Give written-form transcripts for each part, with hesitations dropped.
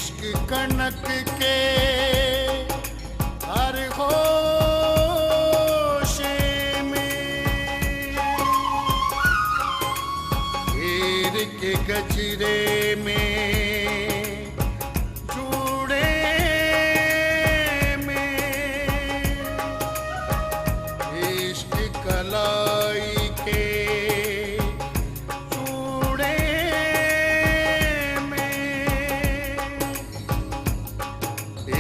इश्क कनक के हर होशे में हीर के गजरे में चूड़े में इश्क कलाई के चूड़े में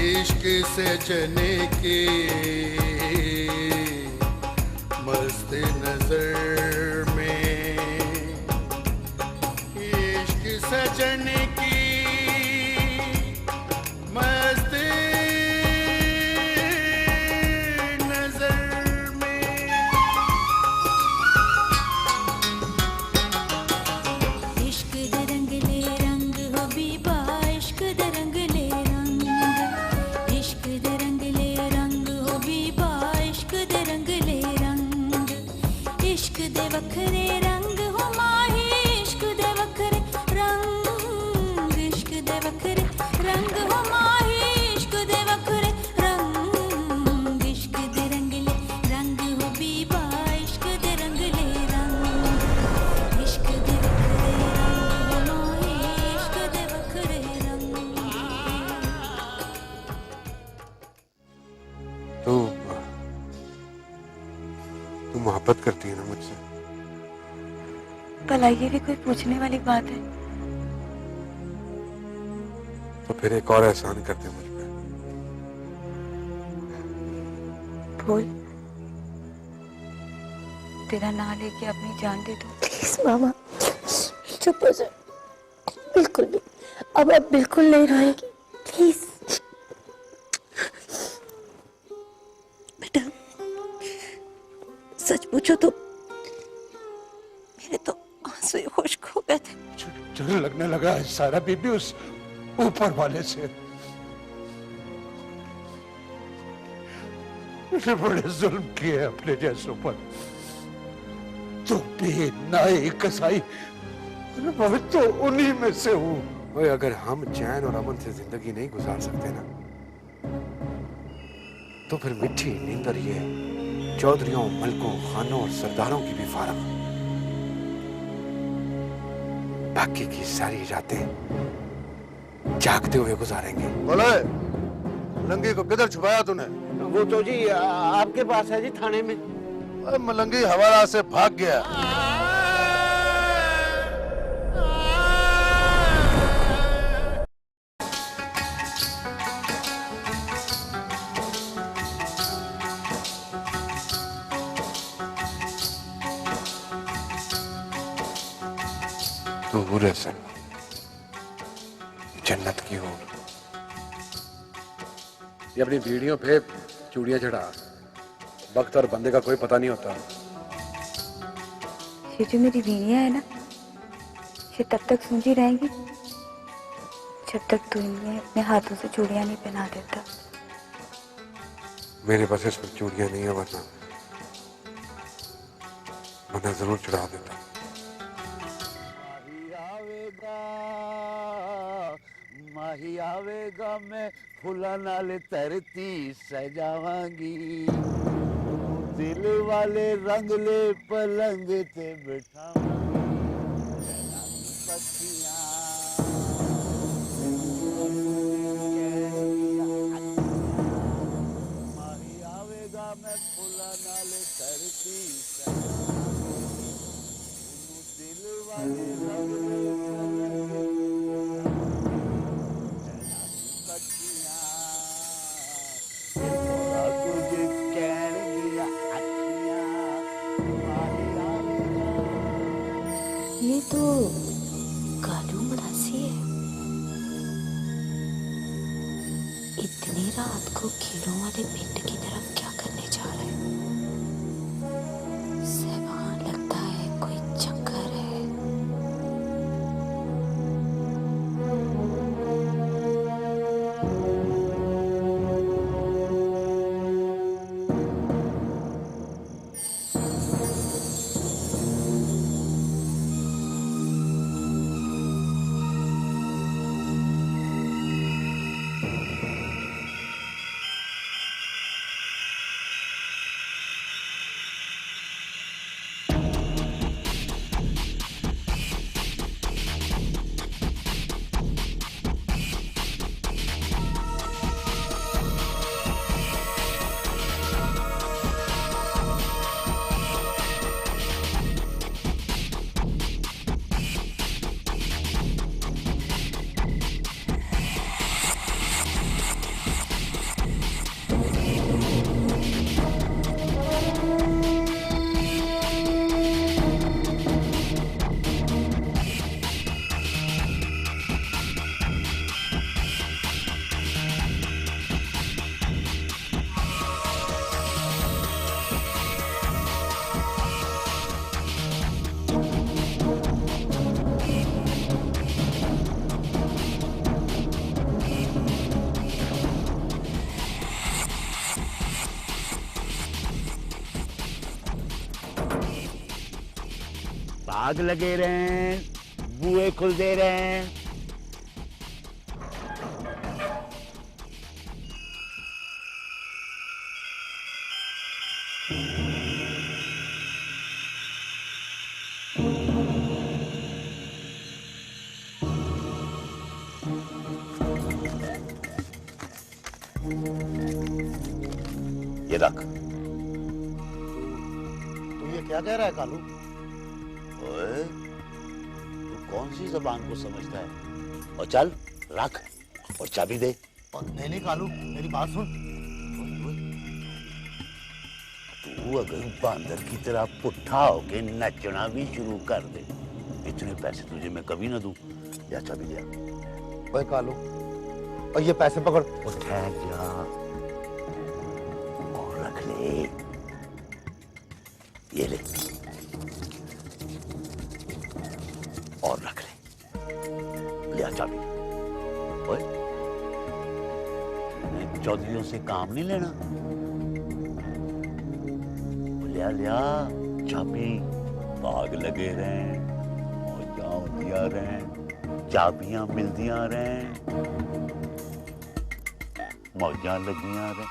इश्क सजने की मस्त नजर में इश्क सजने की मस्त नजर में इश्क दे रंगले रंग हो बीबा इश्क दे रंगले रंग इश्क दे रंगले रंग हो बीबा इश्क दे रंगले रंग इश्क दे वखरे रंग हो माही इश्क दे वखरे रंग इश्क दे वखरे रंग हो माही इश्क दे वखरे रंग इश्क दे रंगले रंग हो बीबा इश्क दे रंगले रंग इश्क दे वखरे रंग हो माही इश्क दे वखरे रंग तू मोहब्बत करती है ना मुझसे? भला ये भी कोई पूछने वाली बात है? तो फिर एक और एहसान कर दे मुझ पे। बोल, तेरा नाम लेके अपनी जान दे दो। प्लीज मामा चुप हो जाओ, बिल्कुल भी अब आप बिल्कुल नहीं रोएगी प्लीज। बेटा सच पूछो तो मेरे तो आंसू ही खुश्क हो गए थे। मुझे लगने लगा है सारा बीबी उस ऊपर वाले से मैंने बड़े जुल्म किए अपने जैसों पर। तो भी नाई कसाई मैं तो उन्हीं में से हूँ। ओए, अगर हम चैन और अमन से जिंदगी नहीं गुजार सकते ना तो फिर मिठी नींदर ये चौधरियों, मलकों, खानों और सरदारों की भी फारग। बाकी की सारी रातें जागते हुए गुजारेंगे। बोले मलंगी को किधर छुपाया तूने? वो तो जी आपके पास है जी, थाने में। अरे मलंगी हवाला से भाग गया। तो बुरे से जन्नत की हो। ये अपनी बीड़ियों पे चूड़ियां चढ़ा। वक्त और बंदे का कोई पता नहीं होता। ये जो मेरी बीनियां है ना, ये तब तक सूंझी रहेंगी जब तक तू इन्हें अपने हाथों से चूड़ियां नहीं पहना देता। मेरे पास इसमें चूड़ियां नहीं है, वरना जरूर चढ़ा देता। माही आवेगा मैं फुला नाल धरती सजावांगी, दिल वाले रंगले पलंग ते बिठावांगी पक्षियां। माही आवेगा मैं फुला नाल धरती सजावांगी, दिल वाले रंगले ये तो कालू मदासी है। इतनी रात को कीड़ों वाले पिंड की तरफ क्या करने जा रहे हैं? सहवान लगता है कोई चक्कर है। भाग लगे रहे, बुए खुल दे रहे हैं। ये रख। तू ये क्या कह रहा है कालू? ओए, तू कौन सी जबान को समझता है? और चल रख और चाबी दे। और नहीं कालू, मेरी बात सुन। तू अगर बांदर की तरह पुट्ठा होके नचना भी शुरू कर दे, इतने पैसे तुझे मैं कभी ना दूं। या चाबी लिया। ओए कालू, और ये पैसे पकड़। और ठहर जा और रख ले। ये ले और रख ले। लिया चाबी। ओए, तूने चौधरियों से काम नहीं लेना। लिया लिया चाबी। भाग लगे रहे, मौजा दिया रहे, चाबियां मिलदियां रहे, मौजा लगियां रहे।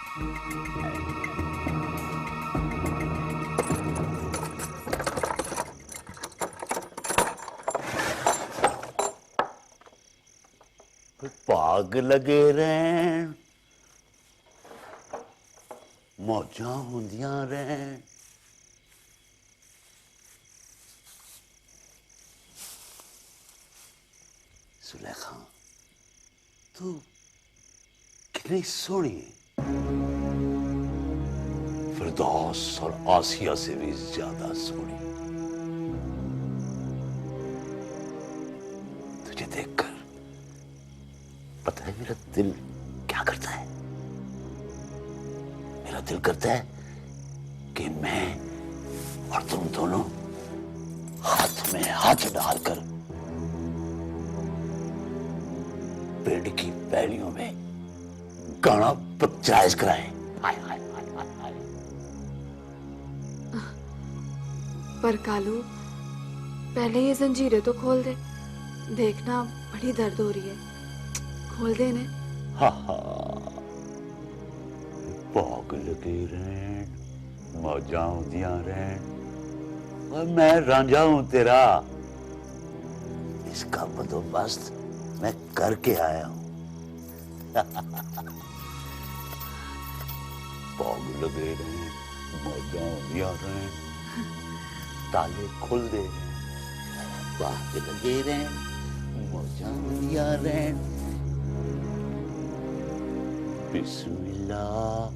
भाग लगे रहे, मौजा होंदियां रहे। सुलेखा, तू कितनी सोहनी है। फिरदौस और आसिया से भी ज्यादा सोहनी। तुझे देखकर पता है मेरा दिल क्या करता है? मेरा दिल करता है कि मैं और तुम दोनों हाथ में हाथ डालकर पेड़ की पैलियों में गाना पंचायत कराए। हाय हाय हाय हाय हाय। पर कालू, पहले ये जंजीरें तो खोल दे। देखना बड़ी दर्द हो रही है। खोल दे इन्हें। हा हा, भाग लगे रहे, मौजा होंदियां रहे, और मैं रांझा हूं तेरा। इसका बंदोबस्त मैं करके आया हूं। भाग लगे रहे, मौजा होंदियां रहे, ताले खुल दे, भाग लगे रहे, मौजा होंदियां रहे। बिस्मिल्लाह।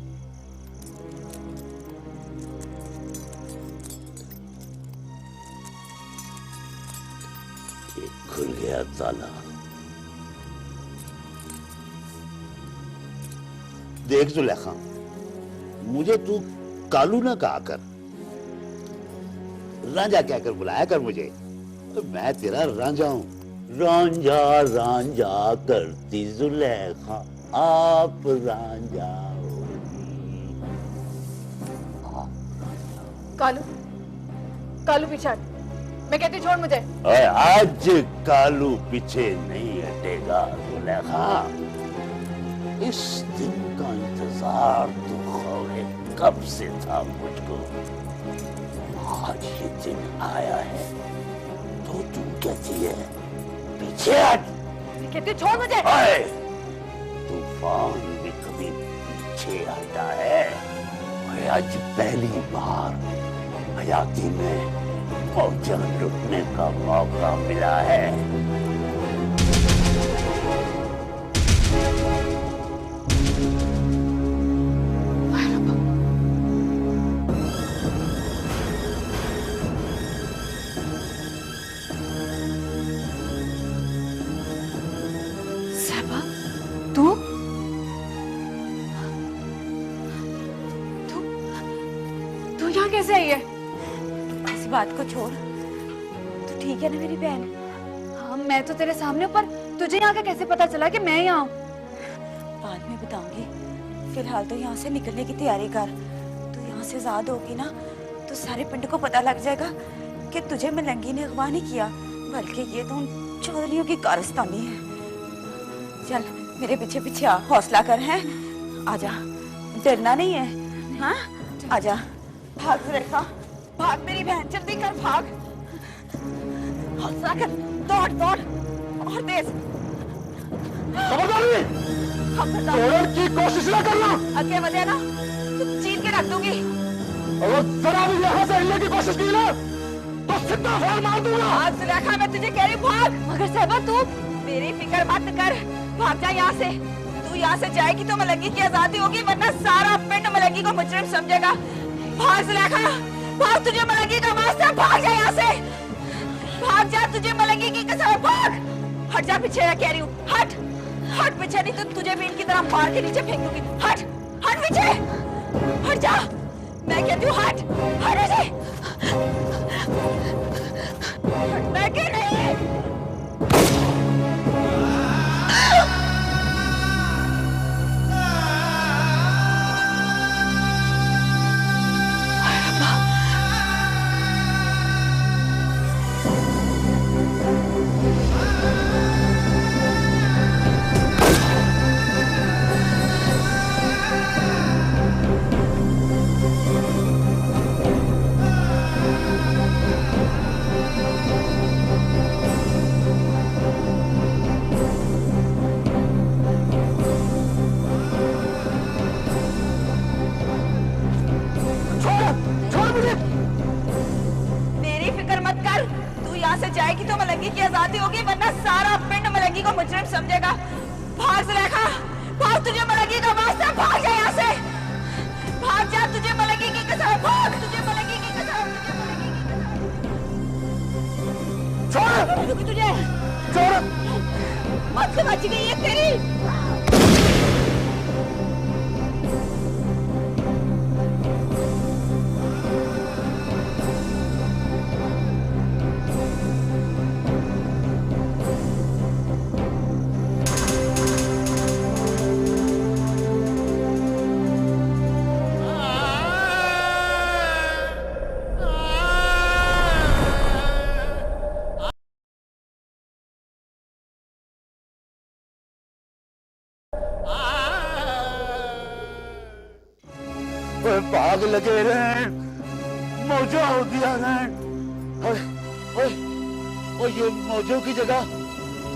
ये खुल गया ताला। देख जुलेखा, मुझे तू कालू ना कहा कर, रांझा कहकर बुलाया कर मुझे। मैं तेरा रांझा हूं। रांझा रांझा करती जुलेखा, आप रांझा कालू, कालू पीछे हट। मैं कहती छोड़ मुझे। आज कालू पीछे नहीं हटेगा जुलेखा। इस दिन का इंतजार तो खौरे कब से था मुझको। आज ये दिन आया है तो तू कहती है पीछे हट। मैं कहती छोड़ मुझे। तूफान भी कभी पीछे हटा है। आज पहली बार हयाती में मौजा लुटने का मौका मिला है। साहबा, तू यहाँ कैसे आई है? इस बात को छोड़। तू ठीक है ना मेरी बहन? हाँ, मैं तो तेरे सामने, पर तुझे यहाँ का कैसे पता चला कि मैं यहाँ हूँ? बाद में बताऊंगी। फिलहाल तो यहाँ से निकलने की तैयारी कर। तू यहाँ से आजाद होगी ना तो सारे पिंड को पता लग जाएगा कि तुझे मलंगी ने अगवा नहीं किया, बल्कि ये तो उन चौधरियों की कारस्तानी है। चल मेरे पीछे पीछे आ, हौसला कर। है आजा, डरना नहीं है। हाँ आजा, भाग सुरेखा, भाग मेरी बहन, जल्दी कर, भाग, हौसला कर, दौड़ दौड़ और तेज। खबरदारी, तोड़ने की कोशिश ना करना। आगे बढ़े ना तो चीर के रख दूंगी। अगर जरा भी यहाँ से हिलने की कोशिश की ना तो सीधा फाड़ मार दूंगा। भाग सुलेखा, मैं तुझे कह रही हूँ भाग। मगर साहिबा तू मेरी फिक्र मत कर, भाग जा यहाँ से। तू यहाँ से जाएगी तो मलंगी की आजादी होगी, वरना सारा पिंड मलंगी को मुजरिम समझेगा। भाग सुलेखा, भाग, तुझे मलंगी का वास्ता, भाग जा यहाँ से, भाग जा, तुझे मलंगी की कसम, भाग। हट जा पीछे, मैं कह रही हूँ, हट हट पीछे, नहीं तो तुझे भी इनकी तरह मार के नीचे फेंक दूंगी। हट हट पीछे, हट जा, मैं कहती हूँ हट, हट पीछे, मैं कह रही जाएगी तो मलंगी की आजादी होगी, वरना सारा पिंड मलंगी को मुजरिम समझेगा। भाग सुलेखा, भाग, तुझे मलंगी का वास्ता, भाग जा यहाँ से, भाग जा, तुझे मलंगी की कसम, भाग, तुझे मलंगी की कसम, छोड़ तुझे, छोड़, मत समझ गई है तेरी। भाग लगे रहे, मौजा हो दिया रहे। ये मौजों की जगह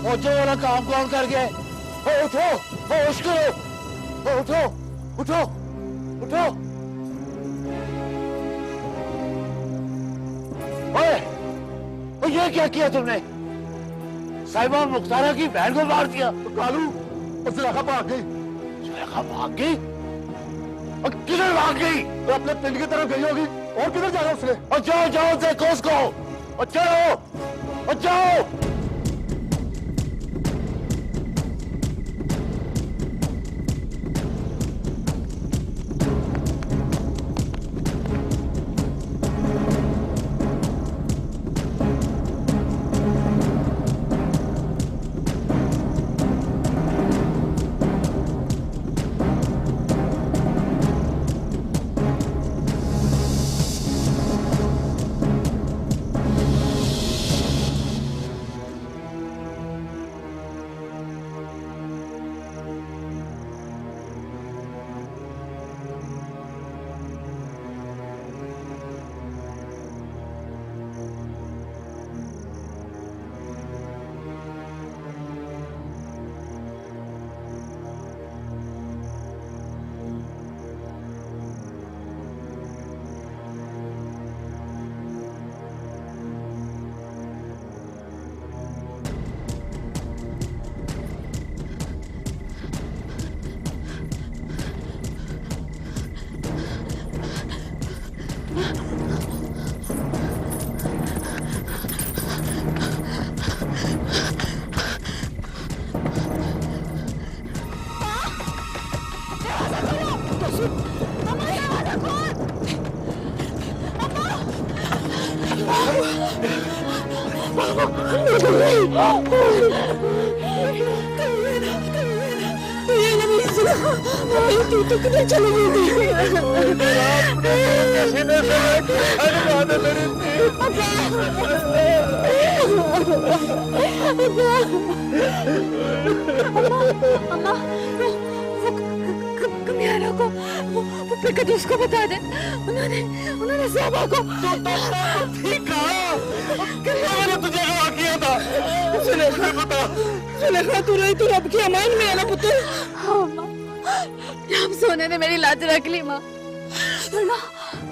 मौजों वाला काम कौन कर गया? उठो, होश करो, उठो उठो उठो। ये क्या किया तुमने? साहिबा मुख्तारा की बहन को मार दिया। कालू, सुलेखा भाग गई। सुलेखा भाग गई? और किधर भाग गई? तो अपने पिंड की तरफ गई होगी। और किधर जाना उसने? और जाओ जाओ, देखो उसको, और चलो, और जाओ। ये तू तो किधर चली गई थी? अम्मा, कमियारा को वो पिकट उसको बता दे। उन्होंने साहबा को ठीक कहा। मैंने तुझे कहा किया था। सुलेखा तू रही तू रब की अमान में है ना पुत्र। हाँ माँ, राम सोने ने मेरी लाज रख ली माँ,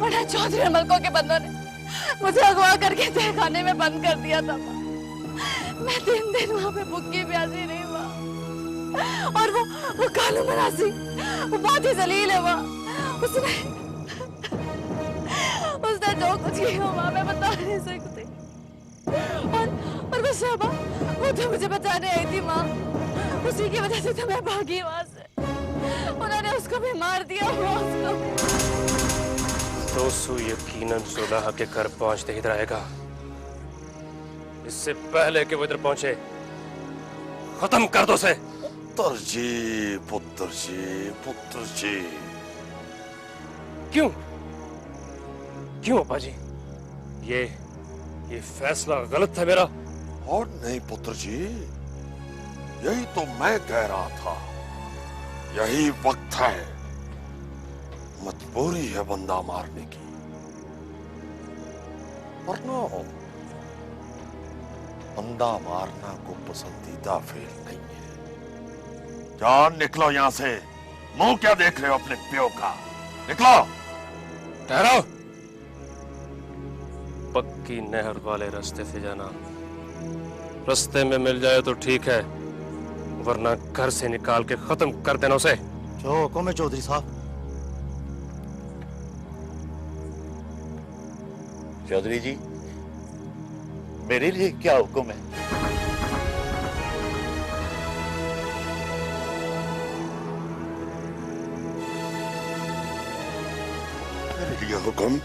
वरना चौधरी मलकों के बंदों ने मुझे अगवा करके तहखाने में बंद कर दिया था माँ। मैं दिन दिन वहाँ पे भूखी प्यासी रही माँ। और वो कालू मरासी, वो बहुत ही जलील है माँ। उसने जो कुछ किया माँ मैं बता नहीं सकती। और वो शहबा, वो तो मुझे बचाने आई थी माँ। उसी की वजह से तो मैं भागी वहाँ से। उन्होंने उसको भी मार दिया हुआ उसको। दोसू यकीनन सुलह के घर पहुंचते ही रहेगा। इससे पहले कि वो इधर पहुंचे खत्म कर दो उसे। पुत्र जी। क्यों अप्पा जी? ये फैसला गलत था मेरा। और नहीं पुत्र जी, यही तो मैं कह रहा था। यही वक्त है, मजबूरी है बंदा मारने की, वरना बंदा मारना को पसंदीदा फेल नहीं है। जान निकलो यहां से। मुंह क्या देख रहे हो अपने प्यो का? निकलो। ठहरो। पक्की नहर वाले रास्ते से जाना। रास्ते में मिल जाए तो ठीक है, वरना घर से निकाल के खत्म कर देना उसे। जो हुक्म है चौधरी साहब। चौधरी जी, मेरे लिए क्या हुक्म है? मेरे लिए हुक्म?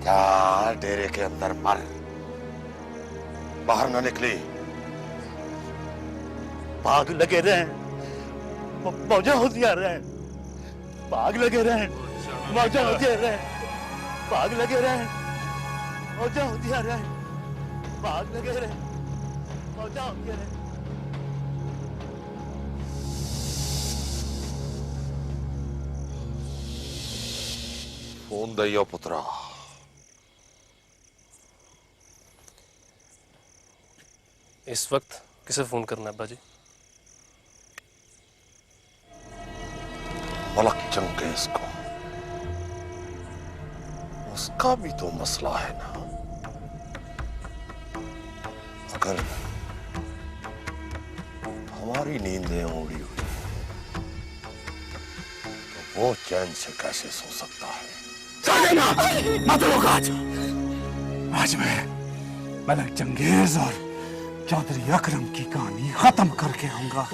क्या डेरे के अंदर मर, बाहर ना निकली। भाग लगे रहे, मौजा होशियार रहे, भाग लगे रहे, मौजा होशियार रहे, भाग लगे रहे, मौजा होशियार रहे, भाग लगे रहे, मौजा होशियार रहे। फोन दैयो पुत्रा। इस वक्त किसे फोन करना है बाजी? मलक चंगेज को। उसका भी तो मसला है ना। अगर हमारी नींदें उड़ी हुई तो वो चैन से कैसे सो सकता है? मत रोक आज मैं मलक चंगेज और चौधरी अकरम की कहानी खत्म करके आऊंगा।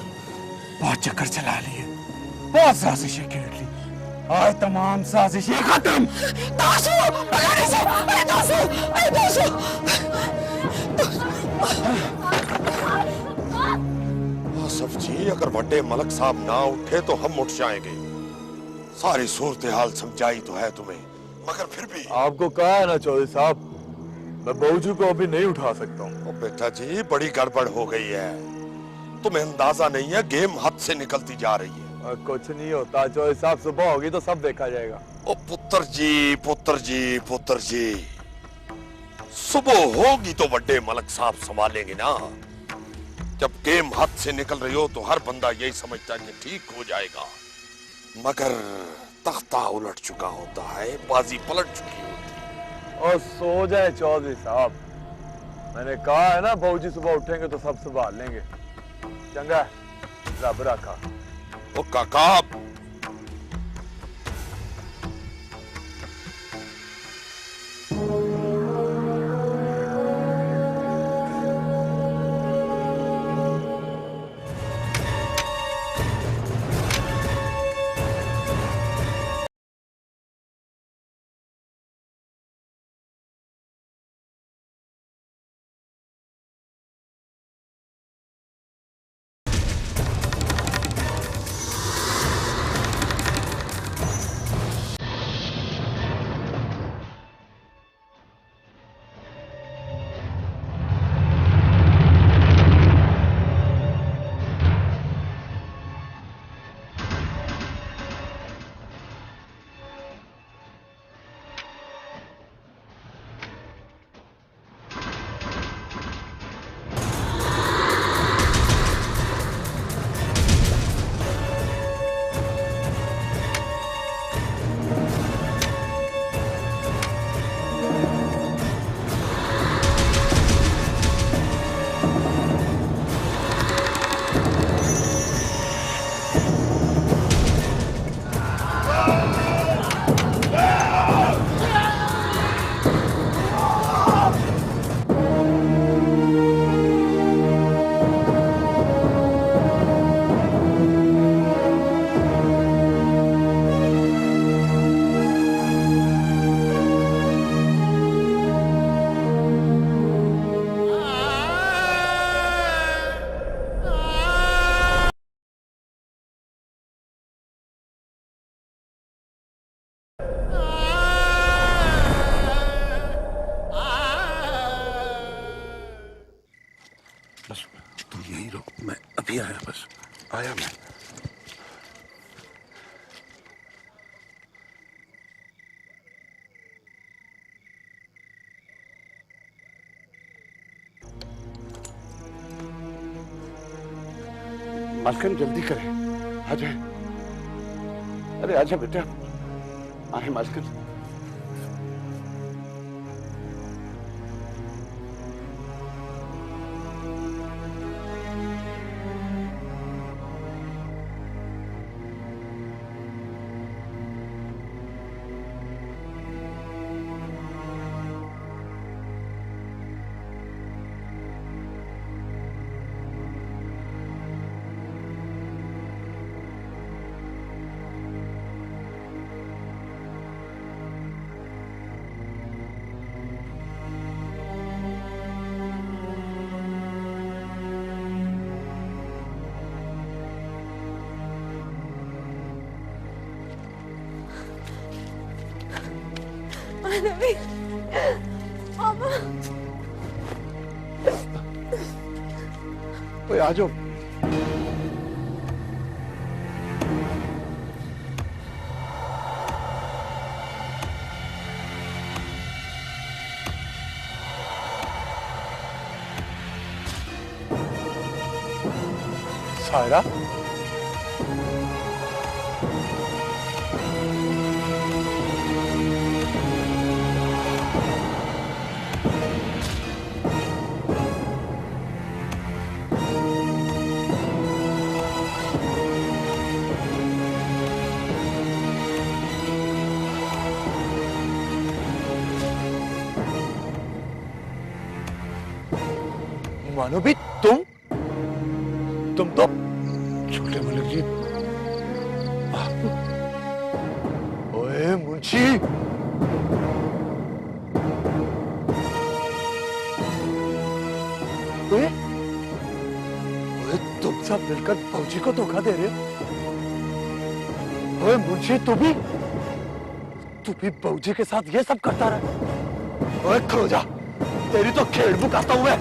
बहुत चक्कर चला लिए, बहुत साजिशें खेल ली, आज तमाम साजिशें खत्म। आसफ जी, अगर बड़े मलक साहब ना उठे तो हम उठ जाएंगे। सारी सूरत हाल समझाई तो है तुम्हें, मगर फिर भी आपको कहा है ना चौधरी साहब, मैं बाबूजी को अभी नहीं उठा सकता हूँ। बेटा जी, बड़ी गड़बड़ हो गई है। तुम्हें अंदाजा नहीं है, गेम हाथ से निकलती जा रही है। कुछ नहीं होता चौधरी साहब, सुबह होगी तो सब देखा जाएगा। ओ पुत्र जी, सुबह होगी तो बड़े मलक साहब संभालेंगे ना। जब गेम हाथ से निकल रही हो तो हर बंदा यही समझता है कि ठीक हो जाएगा, मगर तख्ता उलट चुका होता है, बाजी पलट चुकी होती है। और सो जाए चौधरी साहब, मैंने कहा है ना बाबूजी सुबह उठेंगे तो सब संभाल लेंगे। चंगा, रब रखा। ओ काका, बस तू यहीं रुक, मैं अभी आया, बस आया मैं। मालकिन जल्दी करें, आ जाए। अरे आजा बेटा, आए मालकिन। ओए आ जाओ। सायरा, मानो भी तुम तो छोटे मलिक जी। ओए मुंशी, ओए तुम सब मिलकर फौजी को धोखा दे रहे हो। ओए मुंशी, तू भी फौजी के साथ ये सब करता रहा। ओए खो जा, तेरी तो खेड़ बुकाता हूं मैं।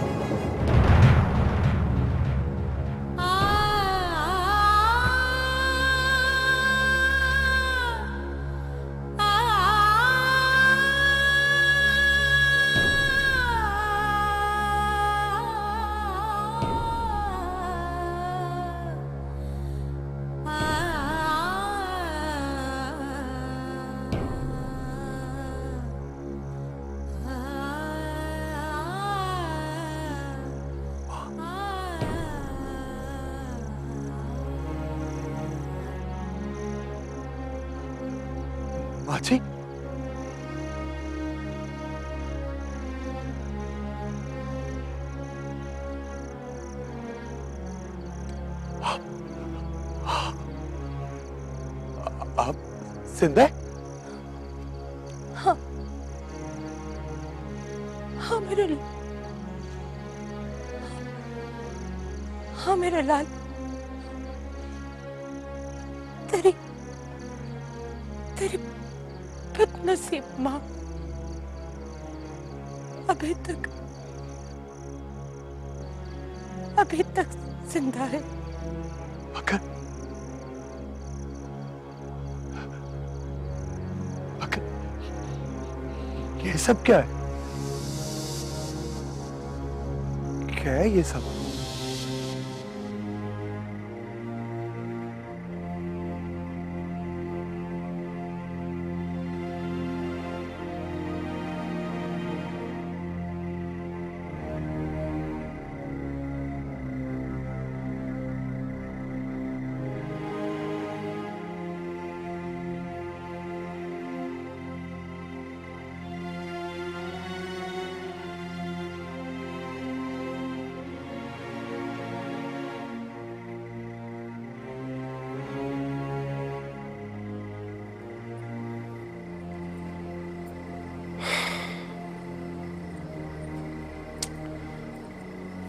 माची, आप जिंदा? हाँ, हाँ मेरे लाल, तेरी बदनसीब माँ अभी तक जिंदा है। मगर ये सब क्या है? क्या है ये सब?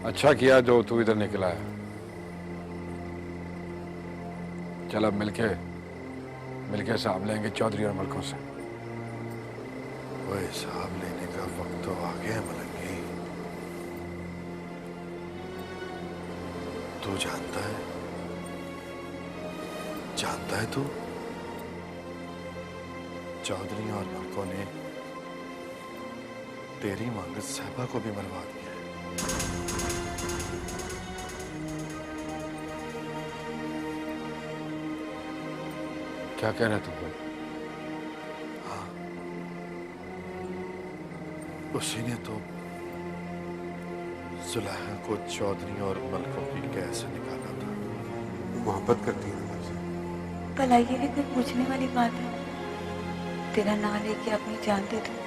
अच्छा किया जो तू इधर निकला है। चल अब मिलके साहब लेंगे चौधरी और मलकों से। वही साहब लेने का वक्त तो आ गया मलंगी। तू जानता है तू चौधरी और मलकों ने तेरी मांग साहबा को भी मरवा दिया है। क्या कह रहे तुम लोग? हाँ, उसी ने तो सुलैहा को चौधरी और मलकों की कैद से निकाला था। मोहब्बत करती है मुझसे। भला ये भी कोई पूछने वाली बात है? तेरा नाम लेके अपनी जान दे दूं।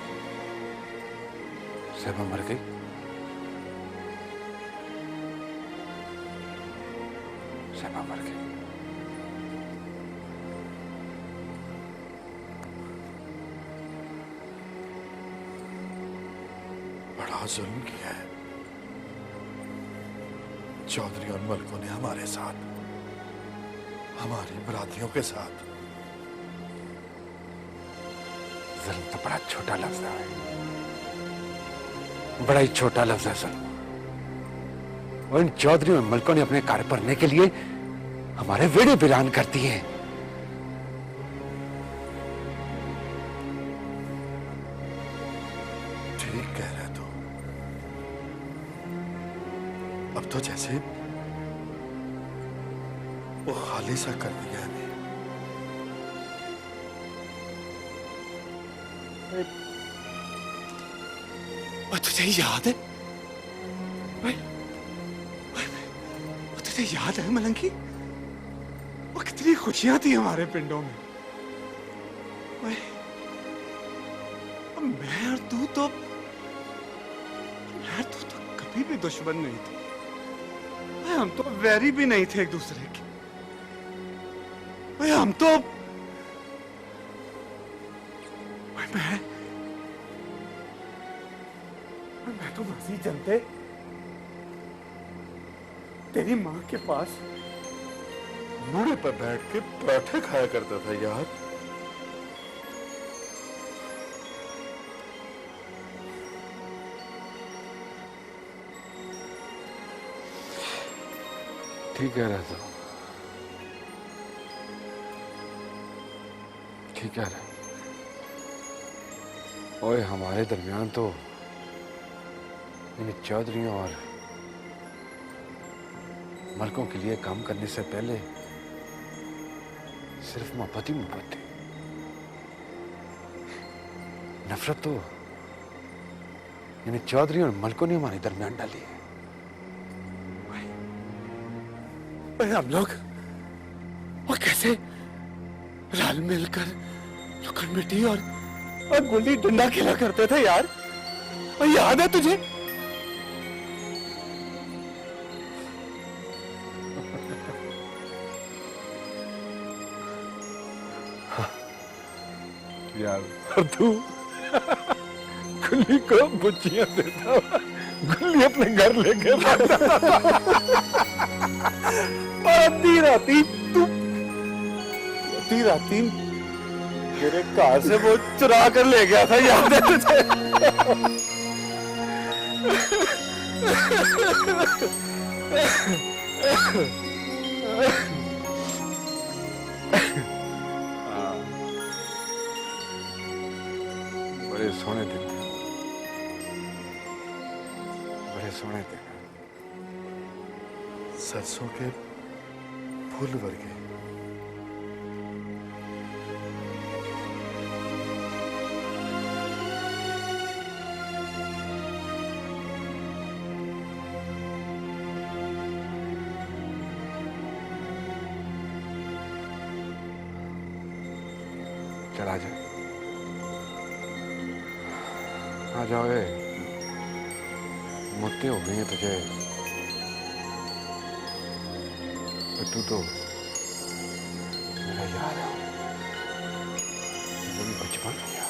साहबा मर गई? साहबा मर गई। बड़ा जुल्म किया है चौधरी और मलकों ने हमारे साथ, हमारी बरादरियों के साथ। जुल्म तो बड़ा छोटा लफ्ज है, बड़ा ही छोटा लफ्ज है जुल्म। और इन चौधरी और मलकों ने अपने कार्य करने के लिए हमारे वेड़े वीरान कर दिए। ठीक कह रहे तू। अब तो जैसे वो खाली सा कर दिया है। और तुझे याद है तुझे याद है मलंगी, वो कितनी खुशियां थी हमारे पिंडों में। मैं और तू तो कभी भी दुश्मन नहीं थे। हम तो वैरी भी नहीं थे एक दूसरे के। हम तो मैं तो मासी जनते तेरी माँ के पास मूड़े पर बैठ के पराठे खाया करता था यार। ठीक कह रहा था, ठीक कह रहा। ओए हमारे दरमियान तो इन चौधरियों और मलकों के लिए काम करने से पहले सिर्फ मोहब्बत ही मोहब्बत थी। नफरत तो इन चौधरी और मलकों ने हमारे दरमियान डाली है। हम लोग वो कैसे रल मिलकर लुकन मिट्टी और गुल्ली डंडा खेला करते थे यार, और याद है तुझे? यार और तू गुल्ली को बुच्चियां देता हुआ गुल्ली अपने घर लेके और अद्धी राती मेरे कार से वो चुरा कर ले गया था, याद है तुझे? बड़े सोने दिन थे, बड़े सोने थे। सरसों के फूल वर्गे। चल आ जा, आ जाओ। मुद्दे हो गई है तुझे, तू तो मेरा यार है, वो भी बचपन का यार।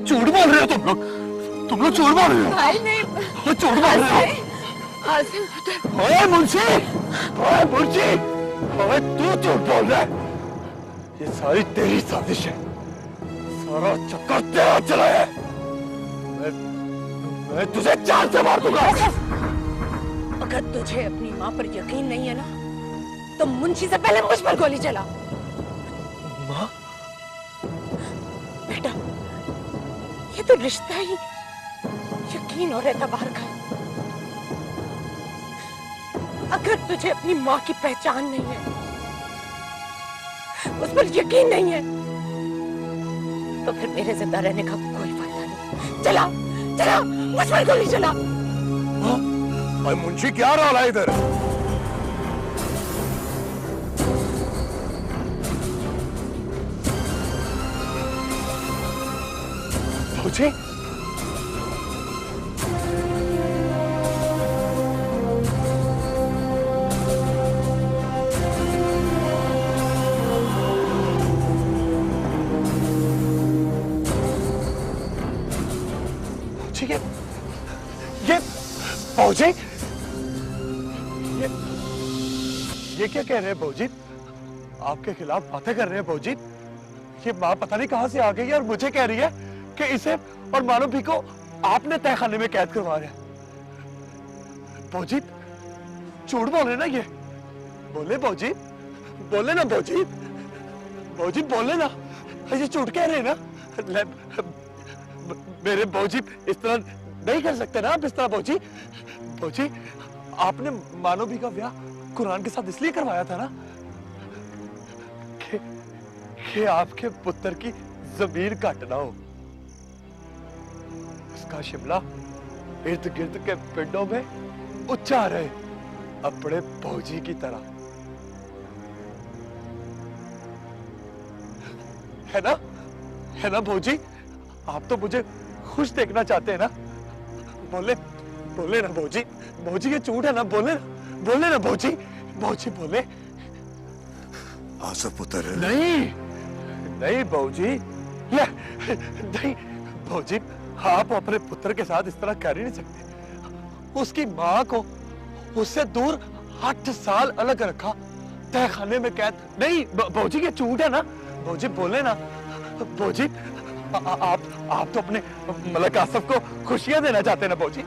झूठ बोल रहे हो तुम लोग झूठ बोल रहे हो। भाई नहीं, झूठ बोल रहे हो। हासिल पुत्र। ओए मुंशी, ओए मुंशी, ओए तू झूठ बोल रहा है। ये सारी तेरी साजिश है, सारा चक्कर तेरा चला है। मैं तुझे जान से मार दूंगा। अगर तुझे अपनी माँ पर यकीन नहीं है ना, तो मुंशी से पहले मुझ पर गोली चला। माँ? बेटा, ये तो रिश्ता ही यकीन और एतबार का है। अगर तुझे अपनी माँ की पहचान नहीं है, उस पर यकीन नहीं है, तो फिर मेरे जिंदा रहने का कोई फायदा नहीं। चला चला, मुझ पर गोली चला। भाई मुंशी क्या रहा है इधर? मुझे ये फौजी, ये क्या कह रहे हैं फौजी? आपके खिलाफ बातें कर रहे हैं फौजी। ये माँ पता नहीं कहां से आ गई है और मुझे कह रही है कि इसे और मानो भी को आपने तहखाने में कैद करवा रहे हैं। फौजी झूठ बोल रहे ना ये? बोले फौजी, बोले ना फौजी, फौजी बोले ना, ये झूठ कह रहे हैं ना? मेरे फौजी इस तरह नहीं कर सकते ना आप, इस तरह फौजी। फौजी आपने मानवी का ब्याह कुरान के साथ इसलिए करवाया था ना कि आपके पुत्र की जमीर घट ना हो। उसका शिमला इर्द गिर्द के पिंडों में उच्चा रहे अपने फौजी की तरह, है ना फौजी? आप तो मुझे खुश देखना चाहते हैं ना? बोले बोले ना भौजी, भौजी ये झूठ है ना? बोले ना भौजी, भौजी बोले। आसफ पुत्र नहीं नहीं भौजी, नहीं भौजी, आप अपने पुत्र के साथ इस तरह कर ही नहीं सकते। उसकी माँ को उससे दूर 8 साल अलग रखा, तहखाने में कैद। नहीं भौजी ये झूठ है ना? भौजी बोले ना भौजी। आप तो अपने मलक आसफ को खुशियां देना चाहते हैं ना भौजी?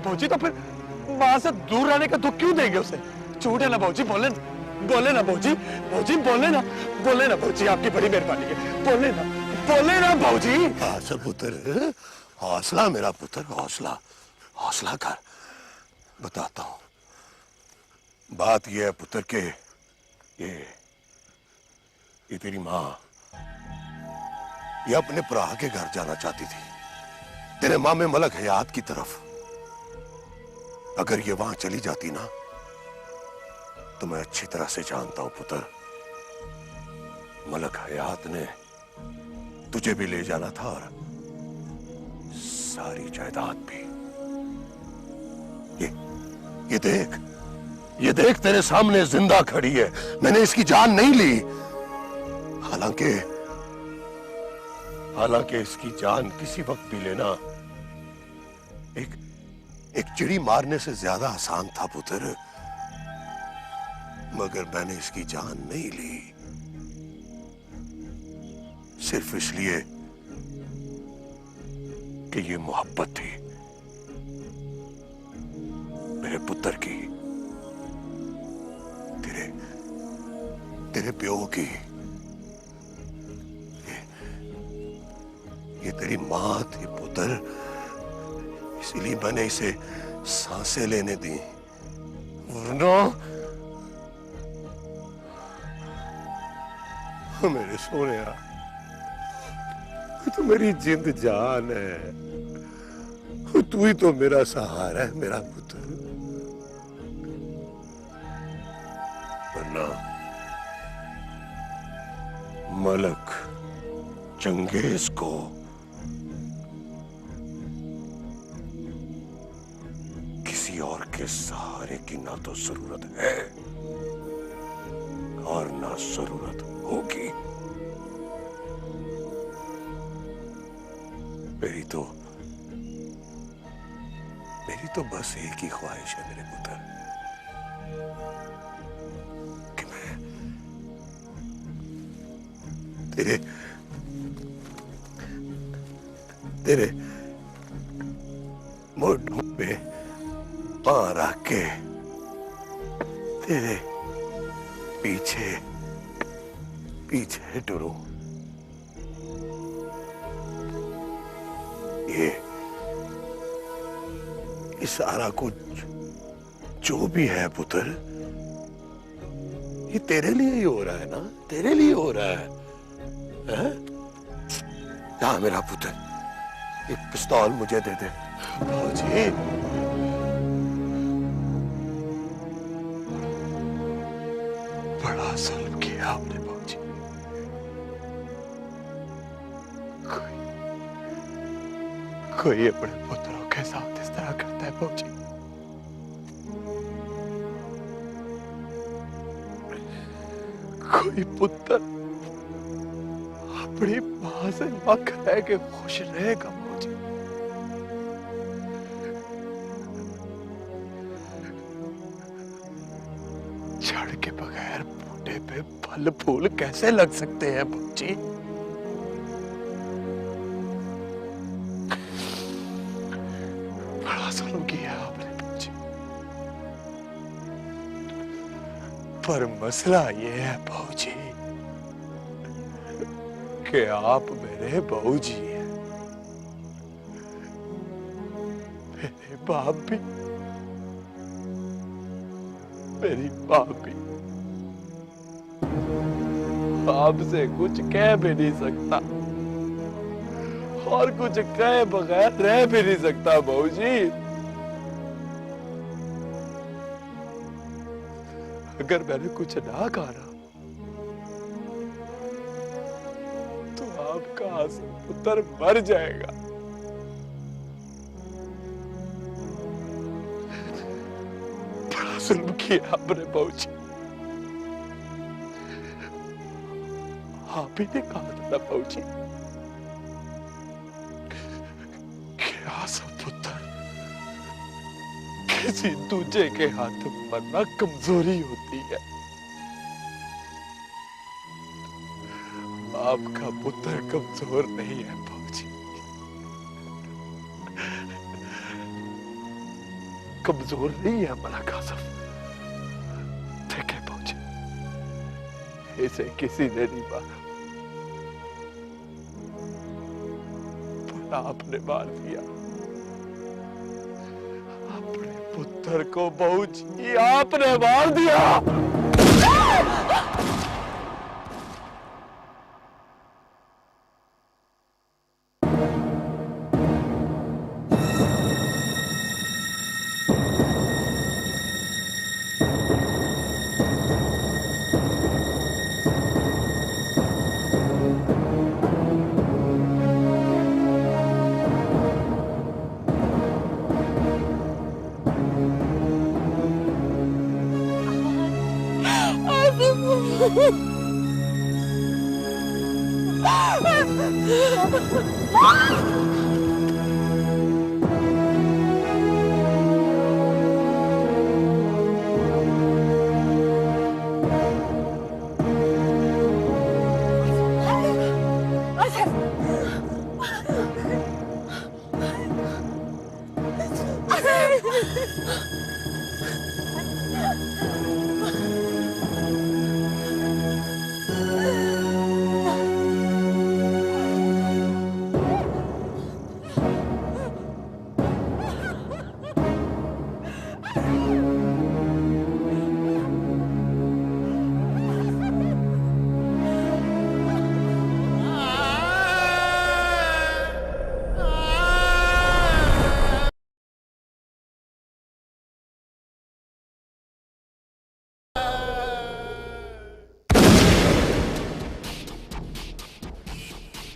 भौजी तो फिर मां से दूर रहने का दुख क्यों देंगे उसे? झूठ है ना भौजी? बोले ना भौजी, भौजी बोले ना भौजी, आपकी बड़ी मेहरबानी है, बोले ना भौजी। आसफ पुत्र, हौसला मेरा पुत्र, हौसला, हौसला कर। बताता हूं। बात यह है पुत्र के ये तेरी मां ये अपने भरा के घर जाना चाहती थी, तेरे मामे मलक हयात की तरफ। अगर ये वहां चली जाती ना, तो मैं अच्छी तरह से जानता हूं पुत्र, मलक हयात ने तुझे भी ले जाना था और सारी जायदाद भी। ये देख तेरे सामने जिंदा खड़ी है, मैंने इसकी जान नहीं ली। हालांकि इसकी जान किसी वक्त भी लेना एक चिड़ी मारने से ज्यादा आसान था पुत्र, मगर मैंने इसकी जान नहीं ली सिर्फ इसलिए कि ये मोहब्बत थी मेरे पुत्र की, तेरे प्यो की। ये तेरी मां थी पुत्र, इसलिए मैंने इसे सांसें लेने दी, वरना मेरे सोने तो मेरी जिंद जान है, तू ही तो मेरा सहारा है मेरा पुत्र। वरना मलक चंगेज को किसी और के सहारे की ना तो जरूरत है और ना जरूरत होगी। मेरी तो बस एक ही ख्वाहिश है मेरे पुत्र कि मैं तेरे मोढों पे पांव रख के तेरे पीछे पीछे टुरूं। ये सारा कुछ जो भी है पुत्र, ये तेरे लिए ही हो रहा है ना, तेरे लिए हो रहा है, हैं? हाँ मेरा पुत्र, एक पिस्तौल मुझे दे दे। भौजी बड़ा जुल्म किया आपने भौजी। कोई अपने पुत्रों के साथ इस तरह करता है भौजी? कोई पुत्र अपनी मां से मख रह के खुश रहेगा भौजी? जड़ के बगैर बूटे पे फल फूल कैसे लग सकते हैं भौजी? बड़ा जुल्म किया आपने भौजी। पर मसला ये है भौजी कि आप मेरे बहूजी हैं, मेरे बाप भी, मेरी मां भी। आपसे कुछ कह भी नहीं सकता और कुछ कहे बगैर रह भी नहीं सकता बहूजी। अगर मैंने कुछ ना कहा तो आपका आंसू पुत्र मर जाएगा। बड़ा जुल्म किया आपने बहूजी। आप ही ने कहा था ना बहूजी, क्या सब पुत्र किसी दूजे के हाथ मरना कमजोरी होती है। आपका पुत्र कमजोर नहीं है बाबूजी, कमजोर नहीं है मलक आसफ। देखे बाबूजी, इसे किसी ने नहीं मारा, पर आपने मार दिया अपने पुत्र को। बाबूजी आपने मार दिया।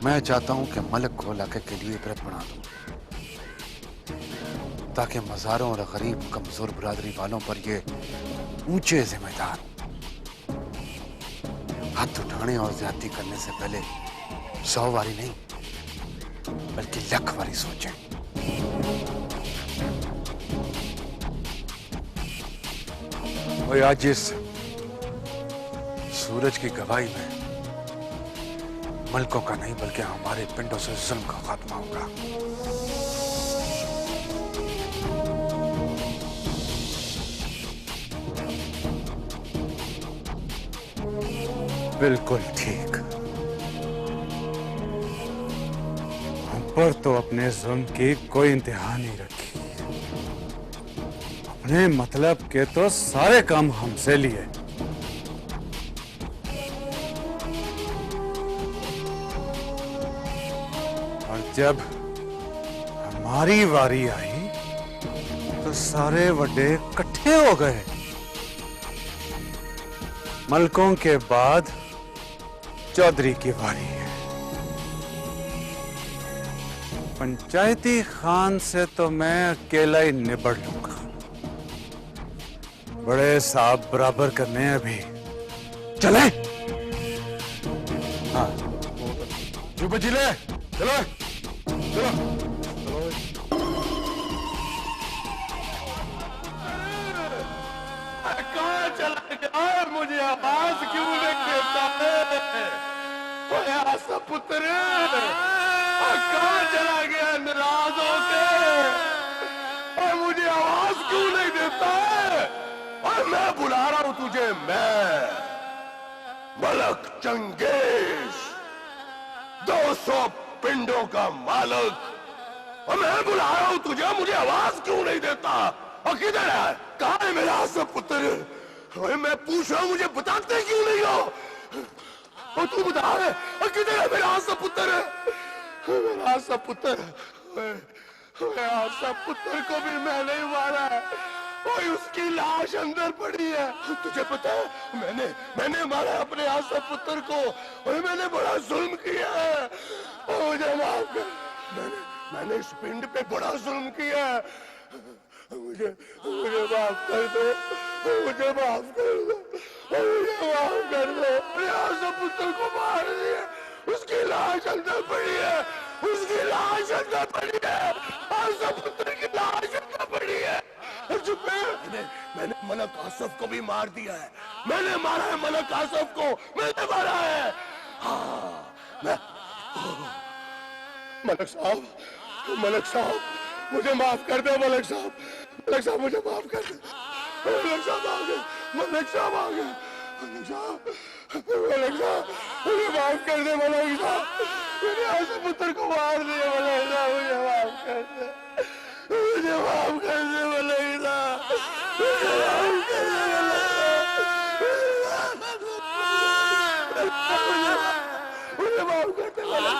मैं चाहता हूं कि मलिक को इलाके के लिए इबरत बना दूं, ताकि मज़ारों और गरीब कमजोर बिरादरी वालों पर ये ऊंचे जिम्मेदार हाथ उठाने और ज्यादती करने से पहले 100 बारी नहीं बल्कि 1,00,000 बारी सोचें। और आज इस सूरज की गवाही में मलकों का नहीं बल्कि हमारे पिंडों से जुल्म का खात्मा होगा। बिल्कुल ठीक। हम पर तो अपने जुल्म की कोई इंतहा नहीं रखी। अपने मतलब के तो सारे काम हमसे लिए। और जब हमारी वारी आई तो सारे वड्डे इकट्ठे हो गए। मलकों के बाद चौधरी की बारी है। पंचायती खान से तो मैं अकेला ही निबड़ लूंगा। बड़े साहब बराबर करने हैं अभी। चले? हाँ चुप जिले चलो चलो। कहाँ चला गया? मुझे आवाज क्यों नहीं देता है? ओए आसा पुत्र, कहाँ चला गया नाराज होके? और मुझे आवाज क्यों नहीं देता है? और मैं बुला रहा हूं तुझे, मैं मलक चंगेज, 200 पिंडों का मालिक, और मैं बुला रहा हूं तुझे, मुझे आवाज क्यों नहीं देता? और किधर है? कहाँ है मेरा आसा पुत्र? अरे मैं पूछ रहा हूं, मुझे बताते क्यों नहीं हो? और तू बता रहे, और किधर है मेरा आसा पुत्र? मेरा आसा पुत्र, मेरा आसा पुत्र को भी मैंने ही मारा है और उसकी लाश अंदर पड़ी है। तुझे पता है, मैंने मारा अपने आसा पुत्र को और मैंने बड़ा जुल्म किया है। और मुझे माफ कर, मैंने इस पिंड पे बड़ा जुल्म किया है। मुझे माफ कर दो, मुझे माफ कर दो, मुझे माफ कर दो। मेरे आसा पुत्र को मार दिया, उसकी लाश अंदर पड़ी है, उसकी लाश अंदर पड़ी है, आसा पुत्र की लाश अंदर पड़ी है। मैंने मलक आसफ को भी मार दिया है। मैंने मारा है मलक आसफ को, मैंने मारा है। हाँ, मलक साहब मुझे माफ कर दो। मलक साहब मुझे माफ कर दो। मलक साहब आ गए, मलक साहब आ गए। मलक साहब मुझे माफ कर दे। मलक साहब मेरे आसा पुत्र को मार दिया। मलक साहब मुझे माफ कर दे, मुझे माफ कर दे। मलक साहब मुझे माफ कर दे। मुझे माफ कर दे। मलक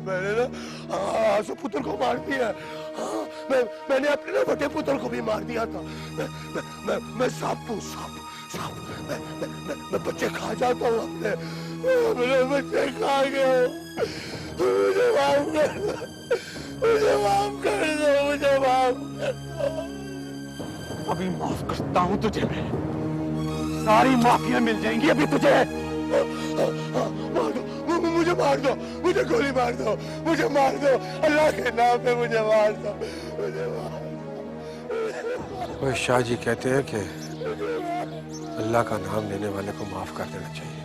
मैंने ना आसा पुत्र को मार दिया। मैंने अपने ना बड़े पुत्र को भी मार दिया था। मैं सांप हूँ, सांप। मैं बच्चे खा जाता हूँ अपने। मेरे बच्चे खा गए। मुझे माफ कर दो, मुझे माफ कर दो, मुझे माफ कर दो। अभी माफ करता हूँ तुझे मैं। सारी माफियां मिल जाएंगी अभी तुझे। मुझे मार दो, मुझे गोली मार दो, मुझे मार दो, अल्लाह के नाम पे मुझे मार दो, मुझे मार दो। शाह जी कहते हैं कि अल्लाह का नाम लेने वाले को माफ कर देना चाहिए।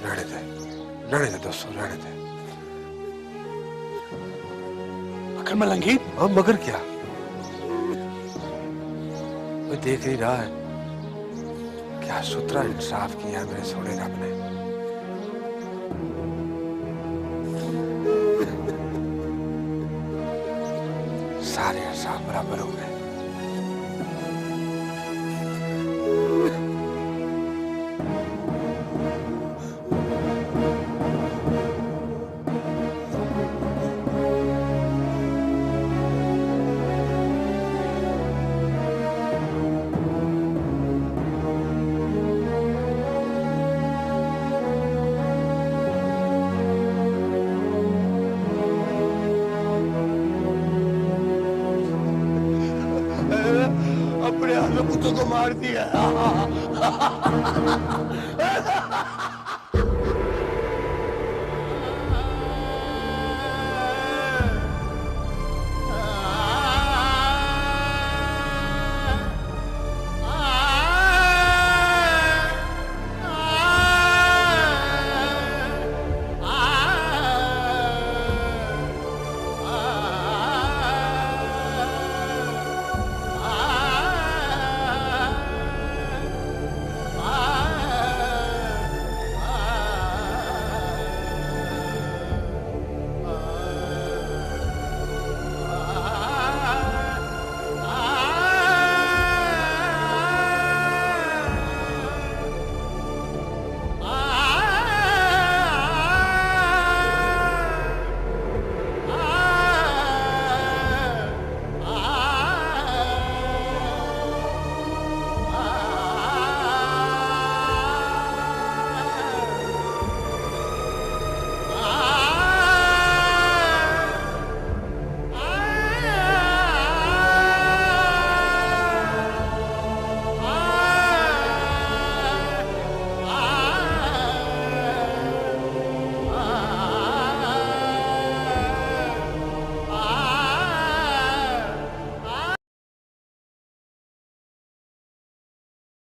रहने दे दोस्तों, रहने दे। मगर मलंगी, हाँ मगर क्या, वो देख ही रहा है क्या सुथरा इंसाफ किया मेरे सोने रब ने। सारे हिसाब बराबर हो गए। अपने हाथों पुत्रों को मार दिया।